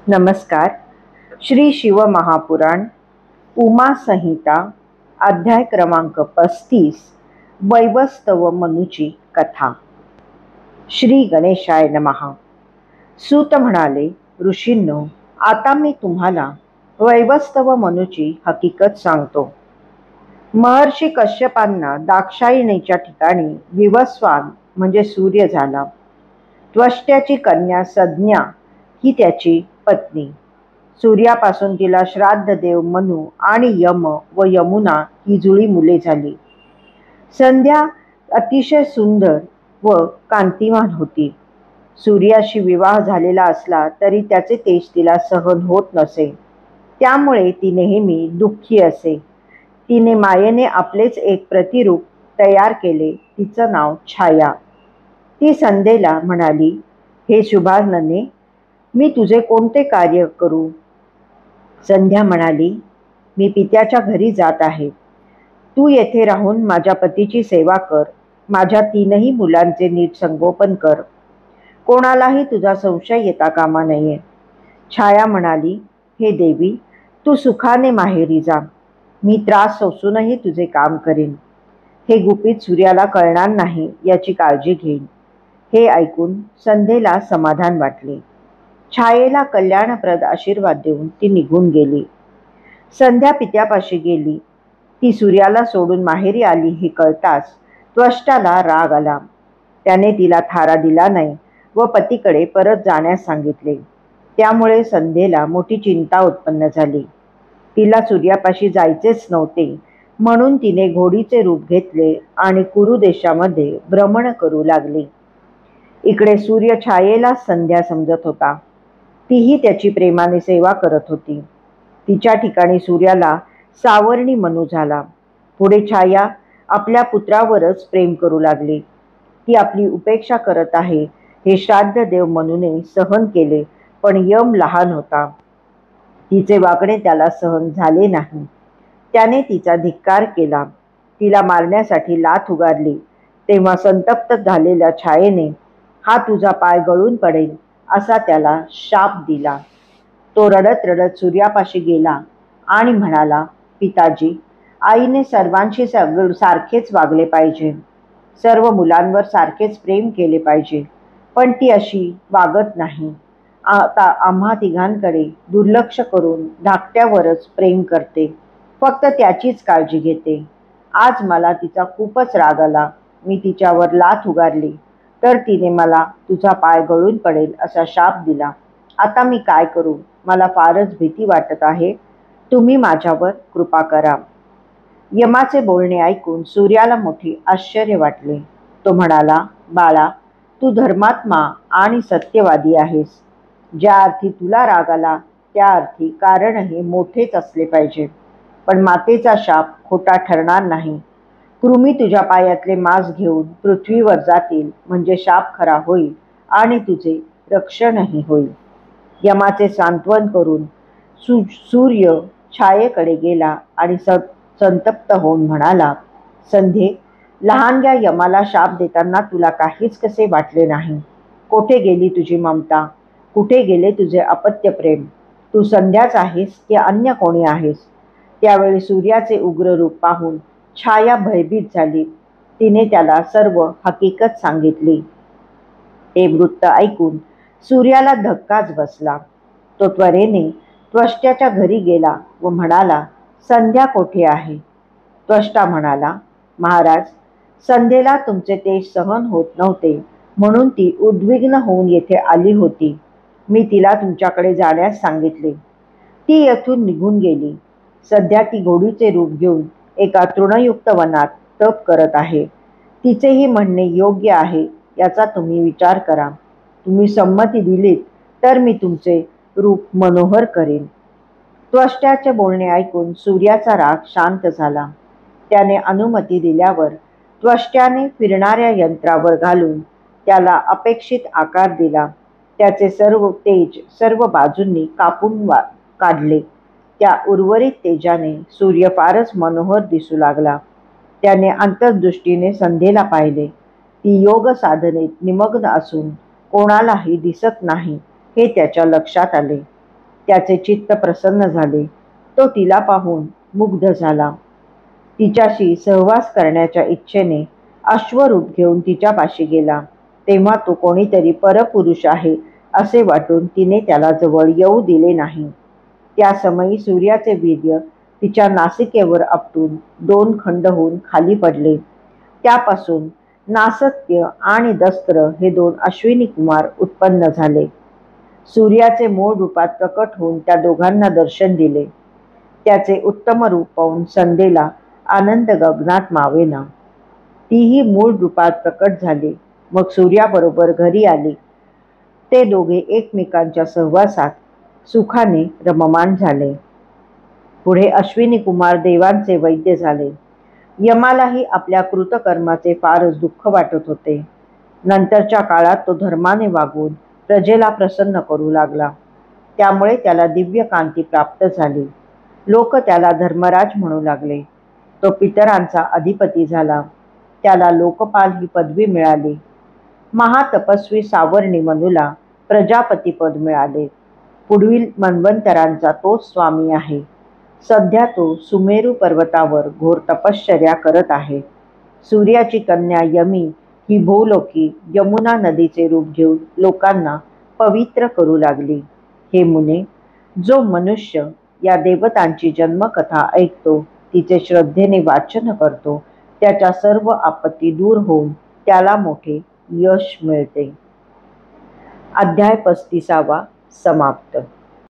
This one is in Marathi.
नमस्कार. श्री शिव महापुराण उमा संहिता अध्याय क्रमांक 35 वैवस्वत मनुची कथा. श्री गणेशाय नमः. सूत म्हणाले, ऋषींनो, आता मी तुम्हाला वैवस्वत मनुची हकीकत सांगतो. महर्षी कश्यपांना दाक्षायणीच्या ठिकाणी विवस्वान म्हणजे सूर्य झाला. त्वष्ट्याची कन्या संज्ञा ही त्याची पत्नी. सूर्यापासून तिला श्राद्ध देव मनु आणि यम व यमुना ही जुळी मुले झाली. संध्या अतिशय सुंदर व कांतिमान होती. सूर्याशी विवाह झालेला असला तरी त्याचे तेज तिला सहन होत नसे, त्यामुळे ती नेहमी दुःखी असे. तिने मायेने आपलेच एक प्रतिरूप तयार केले, तिचं नाव छाया. ती संध्येला म्हणाली, हे शुभानने, मी तुझे कोणते कार्य करू? संध्या म्हणाली, मी पित्याच्या घरी जात आहे. तू येथे राहून माझ्या पतीची सेवा कर, माझ्या 3ही मुलांचे नीट संगोपन कर. कोणालाही तुझा संशय येता कामा नये. छाया म्हणाली, हे देवी, तू सुखाने माहेरी जा. मी त्रास सोसूनही तुझे काम करीन. हे गुपित सूर्याला कळणार नाही याची काळजी घेईन. हे ऐकून संध्येला समाधान वाटले. छायेला कल्याणप्रद आशीर्वाद देऊन ती निघून गेली. संध्या पित्यापाशी गेली. ती सूर्याला सोडून माहेरी आली हे कळताच त्वष्टाला राग आला. त्याने तिला थारा दिला नाही व पतीकडे परत जाण्यास सांगितले. त्यामुळे संध्येला मोठी चिंता उत्पन्न झाली. तिला सूर्यापाशी जायचेच नव्हते, म्हणून तिने घोडीचे रूप घेतले आणि कुरु देशामध्ये भ्रमण करू लागली. इकडे सूर्य छायेला संध्या समजत होता. तीही त्याची प्रेमाने सेवा करत होती. तिच्या ठिकाणी सूर्याला सावर्णी मनु झाला. पुढे छाया आपल्या पुत्रावरच प्रेम करू लागली. ती आपली उपेक्षा करत आहे हे श्राद्ध देव मनुने सहन केले, पण यम लहान होता. तिचे वागणे त्याला सहन झाले नाही. त्याने तिचा धिक्कार केला. तिला मारण्यासाठी लाथ उगारली. तेव्हा संतप्त झालेल्या छायेने, हा तुझा पाय गळून पडेल असा त्याला शाप दिला. तो रडत रडत सूर्यापाशी गेला आणि म्हणाला, पिताजी, आईने सर्वांशी सारखेच वागले पाहिजे. सर्व मुलांवर सारखेच प्रेम केले पाहिजे, पण ती अशी वागत नाही. आता आम्हा तिघांकडे दुर्लक्ष करून धाकट्यावरच प्रेम करते, फक्त त्याचीच काळजी घेते. आज मला तिचा खूपच राग आला. मी तिच्यावर लाथ उगारली तर तिने मला तुझा पाय गळून पडेल असा शाप दिला. आता मी काय करू? मला फारच भीती वाटत आहे. तुम्ही माझ्यावर कृपा करा. यमाचे बोलणे ऐकून सूर्याला मोठी आश्चर्य वाटले. तो म्हणाला, बाळा, तू धर्मात्मा आणि सत्यवादी आहेस. ज्या अर्थी तुला राग आला त्या अर्थी कारण हे मोठेच असले पाहिजे. पण मातेचा शाप खोटा ठरणार नाही. कृमी तुझ्या पायातले मांस घेऊन पृथ्वीवर जातील, म्हणजे शाप खरा होईल आणि तुझे रक्षणही होईल. यमाचे सांत्वन करून सूर्य छायेकडे गेला आणि संतप्त होऊन म्हणाला, संध्ये, लहानग्या यमाला शाप देताना तुला काहीच कसे वाटले नाही? कोठे गेली तुझी ममता? कुठे गेले तुझे अपत्य प्रेम? तू संध्याच आहेस की अन्य कोणी आहेस? त्यावेळी सूर्याचे उग्र रूप पाहून छाया भयभीत झाली. तिने त्याला सर्व हकीकत सांगितली. हे वृत्त ऐकून सूर्याला धक्काच बसला. तो त्वरेने त्वष्ट्याच्या घरी गेला व म्हणाला, संध्या कोठे आहे? त्वष्टा म्हणाला, महाराज, संध्येला तुमचे तेज सहन होत नव्हते, म्हणून ती उद्विग्न होऊन येथे आली होती. मी तिला तुमच्याकडे जाण्यास सांगितले. ती येथून निघून गेली. सध्या ती घोडीचे रूप घेऊन एका तृणयुक्त वनात तप करत आहे. तिचेही म्हणणे योग्य आहे याचा तुम्ही विचार करा. तुम्ही संमती दिलीत तर मी तुमचे रूप मनोहर करेन. त्वष्ट्याचे बोलणे ऐकून सूर्याचा राग शांत झाला. त्याने अनुमती दिल्यावर त्वष्ट्याने फिरणाऱ्या यंत्रावर घालून त्याला अपेक्षित आकार दिला. त्याचे सर्व तेज सर्व बाजूंनी कापून काढले. त्या उर्वरित तेजाने सूर्य फारच मनोहर दिसू लागला. त्याने अंतर्दृष्टीने संध्येला पाहिले. ती योग साधनेत निमग्न असून कोणालाही दिसत नाही हे त्याच्या लक्षात आले. त्याचे चित्त प्रसन्न झाले. तो तिला पाहून मुग्ध झाला. तिच्याशी सहवास करण्याच्या इच्छेने अश्वरूप घेऊन तिच्यापाशी गेला. तेव्हा तो कोणीतरी परपुरुष आहे असे वाटून तिने त्याला जवळ येऊ दिले नाही. त्या समयी सूर्याचे वीर्य तिच्या नासिकेवर आपटून 2 खंड होऊन खाली पडले. त्यापासून नासत्य आणि दस्त्र हे 2 अश्विनी कुमार उत्पन्न झाले. सूर्याचे मूळ रूपात प्रकट होऊन त्या दोघांना दर्शन दिले. त्याचे उत्तम रूप पाहून संध्येला आनंद गगनात मावेना. तीही मूळ रूपात प्रकट झाली. मग सूर्याबरोबर घरी आली. ते दोघे एकमेकांच्या सहवासात सुखाने रममाण झाले. पुढे अश्विनी कुमार देवांचे वैद्य झाले. यमालाही आपल्या कृतकर्माचे फारच दुःख वाटत होते. नंतरच्या काळात तो धर्माने वागून प्रजेला प्रसन्न करू लागला. त्यामुळे त्याला दिव्य कांती प्राप्त झाली. लोक त्याला धर्मराज म्हणू लागले. तो पितरांचा अधिपती झाला. त्याला लोकपाल ही पदवी मिळाली. महातपस्वी सावर्णी मनुला प्रजापती पद मिळाले. पुढील मन्वंतरांचा तोच स्वामी आहे. सध्या तो सुमेरू पर्वतावर घोर तपश्चर्या करत आहे. सूर्याची कन्या यमी ही भूलोकी यमुना नदीचे रूप घेऊन लोकांना पवित्र करू लागली. हे मुने, जो मनुष्य या देवतांची जन्मकथा ऐकतो, तिचे श्रद्धेने वाचन करतो, त्याच्या सर्व आपत्ती दूर होऊन त्याला मोठे यश मिळते. अध्याय 35 समाप्त.